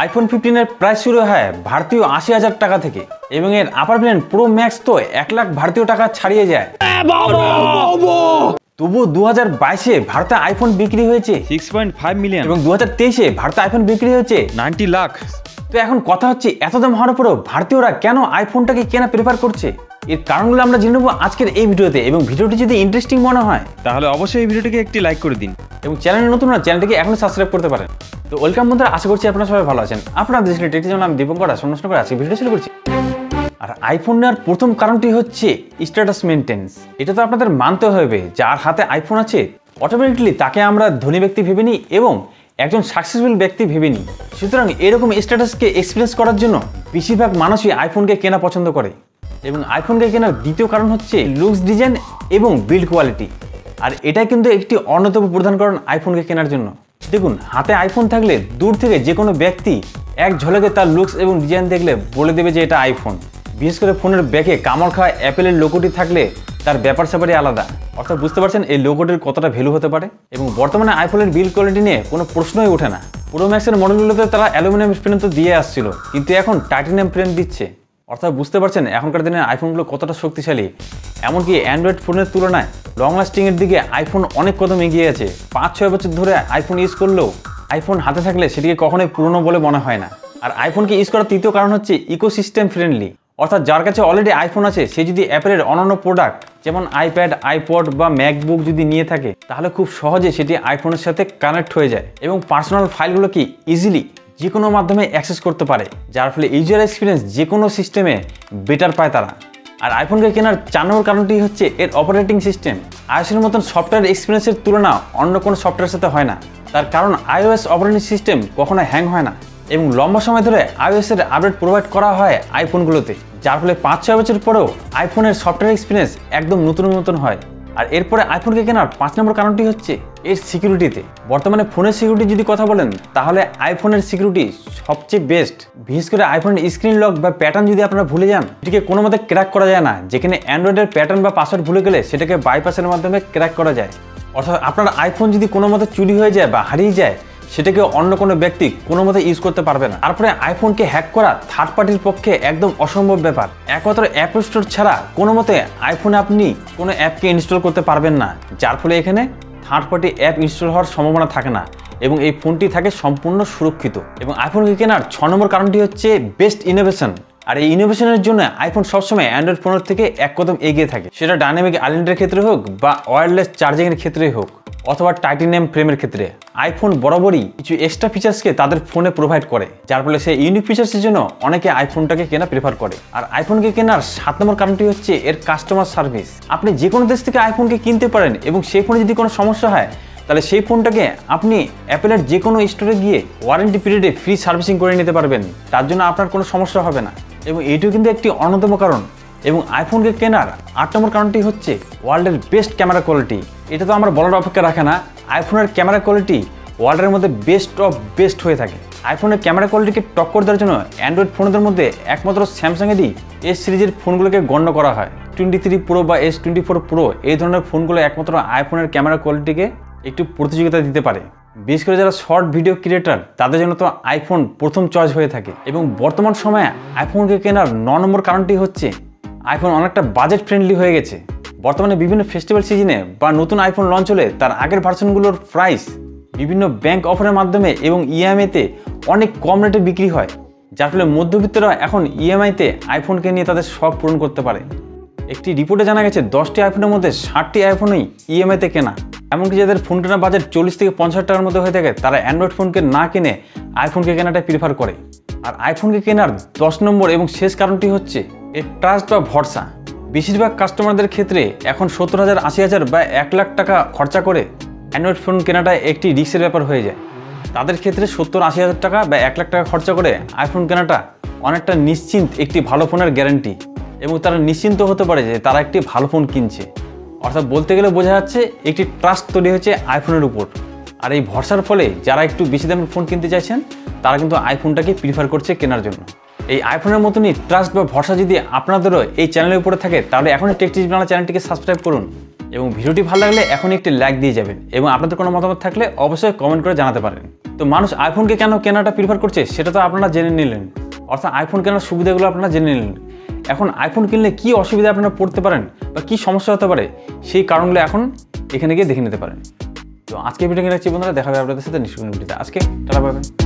IPhone 15 এর price শুরু হয় ভারতীয় ৮০,০০০ টাকা থেকে এবং এর আপার ভেরিয়েন্ট প্রো ম্যাক্স তো ১ লাখ ভারতীয় টাকা ছাড়িয়ে যায়। তবু 2022-এ ভারতে আইফোন বিক্রি হয়েছে 6.5 মিলিয়ন এবং 2023-এ ভারতে আইফোন বিক্রি হয়েছে 90 লাখ। তো এখন কথা হচ্ছে এত দাম হওয়ার পরেও ভারতীয়রা কেন আইফোনটাকে কেনা প্রেফার করছে, এর কারণগুলো আমরা জেনে নেব আজকের এই ভিডিওতে। এবং ভিডিওটি যদি ইন্টারেস্টিং মনে হয় তাহলে অবশ্যই এই ভিডিওটিকে একটি লাইক করে দিন এবং চ্যানেলে নতুন না চ্যানেলটিকে এখনো সাবস্ক্রাইব করতে পারেন। তো ওয়েলকাম বন্ধুরা, আশা করছি আপনারা সবাই ভালো আছেন। আপনারা দেশের টেকটি যেমন আমি দীপঙ্কর সন্ন্যাস করে আজকে ভিডিও শুরু করছি। আর আইফোন নেওয়ার প্রথম কারণটি হচ্ছে স্ট্যাটাস মেনটেন্স। এটা তো আপনাদের মানতে হবে, যার হাতে আইফোন আছে অটোমেটিকলি তাকে আমরা ধনী ব্যক্তি ভেবে নিই এবং একজন সাকসেসফুল ব্যক্তি ভেবে নিই। সুতরাং এরকম স্ট্যাটাসকে এক্সপিরিয়েন্স করার জন্য বেশিরভাগ মানুষই আইফোনকে কেনা পছন্দ করে। এবং আইফোনকে কেনার দ্বিতীয় কারণ হচ্ছে লুকস, ডিজাইন এবং বিল্ড কোয়ালিটি। আর এটাই কিন্তু একটি অন্যতম প্রধান কারণ আইফোনকে কেনার জন্য। দেখুন, হাতে আইফোন থাকলে দূর থেকে যে কোনো ব্যক্তি এক ঝলকে তার লুকস এবং ডিজাইন দেখলে বলে দেবে যে এটা আইফোন। বিশেষ করে ফোনের ব্যাকে কামড় খাওয়া অ্যাপেলের লোগোটি থাকলে তার ব্যাপার স্যাপারই আলাদা। অর্থাৎ বুঝতে পারছেন এই লোগোটির কতটা ভ্যালু হতে পারে। এবং বর্তমানে আইফোনের বিল্ড কোয়ালিটি নিয়ে কোনো প্রশ্নই ওঠে না। প্রো ম্যাক্সের মডেলগুলোতে তারা অ্যালুমিনিয়াম ফ্রেম তো দিয়ে আসছিল, কিন্তু এখন টাইটানিয়াম ফ্রেম দিচ্ছে। অর্থাৎ বুঝতে পারছেন এখনকার দিনে আইফোনগুলো কতটা শক্তিশালী। এমনকি অ্যান্ড্রয়েড ফোনের তুলনায় লং লাস্টিংয়ের দিকে আইফোন অনেক কদম এগিয়ে আছে। ৫-৬ বছর ধরে আইফোন ইউজ করলেও আইফোন হাতে থাকলে সেটিকে কখনোই পুরনো বলে মনে হয় না। আর আইফোনকে ইউজ করার তৃতীয় কারণ হচ্ছে ইকোসিস্টেম ফ্রেন্ডলি। অর্থাৎ যার কাছে অলরেডি আইফোন আছে সে যদি অ্যাপেলের অন্যান্য প্রোডাক্ট যেমন আইপ্যাড, আইপড বা ম্যাকবুক যদি নিয়ে থাকে তাহলে খুব সহজে সেটি আইফোনের সাথে কানেক্ট হয়ে যায় এবং পার্সোনাল ফাইলগুলোকে ইজিলি যে কোনো মাধ্যমে অ্যাক্সেস করতে পারে, যার ফলে ইউজার এক্সপিরিয়েন্স যে কোনো সিস্টেমে বেটার পায় তারা। আর আইফোনকে কেনার ৪ নম্বর কারণটি হচ্ছে এর অপারেটিং সিস্টেম। আইওএসের মতন সফটওয়্যার এক্সপিরিয়েন্সের তুলনা অন্য কোনো সফটওয়্যারের সাথে হয় না। তার কারণ আইওএস অপারেটিং সিস্টেম কখনো হ্যাং হয় না এবং লম্বা সময় ধরে আইওএসের আপডেট প্রোভাইড করা হয় আইফোনগুলোতে, যার ফলে ৫-৬ বছর পরেও আইফোনের সফটওয়্যার এক্সপিরিয়েন্স একদম নতুন হয়। আর এরপরে আইফোনকে কেনার ৫ নম্বর কারণটি হচ্ছে এর সিকিউরিটিতে। বর্তমানে ফোনের সিকিউরিটি যদি কথা বলেন তাহলে আইফোনের সিকিউরিটি সবচেয়ে বেস্ট। বিশেষ করে আইফোনের স্ক্রিন লক বা প্যাটার্ন যদি আপনারা ভুলে যান, এটিকে কোনো মতে ক্র্যাক করা যায় না। যেখানে অ্যান্ড্রয়েডের প্যাটার্ন বা পাসওয়ার্ড ভুলে গেলে সেটাকে বাইপাসের মাধ্যমে ক্র্যাক করা যায়। অর্থাৎ আপনার আইফোন যদি কোনো মতে চুরি হয়ে যায় বা হারিয়ে যায়, সেটাকে অন্য কোনো ব্যক্তি কোনো মতে ইউজ করতে পারবে না। তারপরে আইফোনকে হ্যাক করা থার্ড পার্টির পক্ষে একদম অসম্ভব ব্যাপার। একমাত্র অ্যাপ স্টোর ছাড়া কোনো মতে আইফোনে আপনি কোনো অ্যাপকে ইনস্টল করতে পারবেন না, যার ফলে এখানে থার্ড পার্টি অ্যাপ ইনস্টল হওয়ার সম্ভাবনা থাকে না এবং এই ফোনটি থাকে সম্পূর্ণ সুরক্ষিত। এবং আইফোনকে কেনার ৬ নম্বর কারণটি হচ্ছে বেস্ট ইনোভেশন। আর এই ইনোভেশনের জন্য আইফোন সবসময় অ্যান্ড্রয়েড ফোনের থেকে এক কদম এগিয়ে থাকে, সেটা ডাইনামিক আইল্যান্ডের ক্ষেত্রে হোক বা ওয়্যারলেস চার্জিংয়ের ক্ষেত্রেই হোক অথবা টাইটানিয়াম ফ্রেমের ক্ষেত্রে। আইফোন বরাবরই কিছু এক্সট্রা ফিচার্সকে তাদের ফোনে প্রোভাইড করে, যার ফলে সেই ইউনিক ফিচার্সের জন্য অনেকে আইফোনটাকে কেনা প্রেফার করে। আর আইফোনকে কেনার ৭ নম্বর কারণটি হচ্ছে এর কাস্টমার সার্ভিস। আপনি যে কোনো দেশ থেকে আইফোনকে কিনতে পারেন এবং সেই ফোনে যদি কোনো সমস্যা হয় তাহলে সেই ফোনটাকে আপনি অ্যাপেলের যে কোনো স্টোরে গিয়ে ওয়ারেন্টি পিরিয়ডে ফ্রি সার্ভিসিং করে নিতে পারবেন। তার জন্য আপনার কোনো সমস্যা হবে না এবং এইটিও কিন্তু একটি অন্যতম কারণ। এবং আইফোনকে কেনার ৮ নম্বর কারণটি হচ্ছে ওয়ার্ল্ডের বেস্ট ক্যামেরা কোয়ালিটি। এটা তো আমার বলার অপেক্ষা রাখে না, আইফোনের ক্যামেরা কোয়ালিটি ওয়ার্ল্ডের মধ্যে বেস্ট অফ বেস্ট হয়ে থাকে। আইফোনের ক্যামেরা কোয়ালিটিকে টক্কর দেওয়ার জন্য অ্যান্ড্রয়েড ফোনদের মধ্যে একমাত্র স্যামসাংয়েরই এস সিরিজের ফোনগুলোকে গণ্য করা হয়। 23 প্রো বা S24 প্রো এই ধরনের ফোনগুলো একমাত্র আইফোনের ক্যামেরা কোয়ালিটিকে একটু প্রতিযোগিতা দিতে পারে। বিশেষ করে যারা শর্ট ভিডিও ক্রিয়েটার তাদের জন্য তো আইফোন প্রথম চয়েস হয়ে থাকে। এবং বর্তমান সময়ে আইফোনকে কেনার ৯ নম্বর কারণটি হচ্ছে আইফোন অনেকটা বাজেট ফ্রেন্ডলি হয়ে গেছে। বর্তমানে বিভিন্ন ফেস্টিভ্যাল সিজনে বা নতুন আইফোন লঞ্চ হলে তার আগের ভার্সনগুলোর প্রাইস বিভিন্ন ব্যাংক অফারের মাধ্যমে এবং ইএমআইতে অনেক কম রেটে বিক্রি হয়, যার ফলে মধ্যবিত্তরা এখন ইএমআইতে আইফোনকে নিয়ে তাদের শখ পূরণ করতে পারে। একটি রিপোর্টে জানা গেছে 10টি আইফোনের মধ্যে 60টি আইফোনই ইএমআইতে কেনা। এমনকি যাদের ফোন কেনার বাজেট 40 থেকে 50 টাকার মধ্যে হয়ে থাকে তারা অ্যান্ড্রয়েড ফোনকে না কিনে আইফোনকে কেনাটাই প্রিফার করে। আর আইফোনকে কেনার 10 নম্বর এবং শেষ কারণটি হচ্ছে এর ট্রাস্ট বা ভরসা। বেশিরভাগ কাস্টমারদের ক্ষেত্রে এখন 70,000, 80,000 বা 1 লাখ টাকা খরচা করে অ্যান্ড্রয়েড ফোন কেনাটা একটি রিস্কের ব্যাপার হয়ে যায়। তাদের ক্ষেত্রে 70-80,000 টাকা বা 1 লাখ টাকা খরচা করে আইফোন কেনাটা অনেকটা নিশ্চিন্ত একটি ভালো ফোনের গ্যারান্টি এবং তারা নিশ্চিন্ত হতে পারে যে তারা একটি ভালো ফোন কিনছে। অর্থাৎ বলতে গেলে বোঝা যাচ্ছে একটি ট্রাস্ট তৈরি হচ্ছে আইফোনের উপর। আর এই ভরসার ফলে যারা একটু বেশি দামের ফোন কিনতে চাইছেন তারা কিন্তু আইফোনটাকে প্রিফার করছে কেনার জন্য। এই আইফোনের মতনই ট্রাস্ট বা ভরসা যদি আপনাদেরও এই চ্যানেলের উপরে থাকে তাহলে এখনই টেক টিপস বাংলা চ্যানেলটিকে সাবস্ক্রাইব করুন এবং ভিডিওটি ভালো লাগলে এখনই একটি লাইক দিয়ে যাবেন এবং আপনাদের কোনো মতামত থাকলে অবশ্যই কমেন্ট করে জানাতে পারেন। তো মানুষ আইফোনকে কেন কেনাটা প্রিফার করছে সেটা তো আপনারা জেনে নিলেন, অর্থাৎ আইফোন কেনার সুবিধাগুলো আপনারা জেনে নিলেন। এখন আইফোন কিনলে কি অসুবিধা আপনারা পড়তে পারেন বা কি সমস্যা হতে পারে সেই কারণগুলো এখন এখানে গিয়ে দেখে নিতে পারেন। তো আজকে ভিডিও কিনে রাখছি বন্ধুরা, দেখা হবে আপনাদের সাথে নেক্সট ভিডিওতে। আজকে টাটা বাই বাই।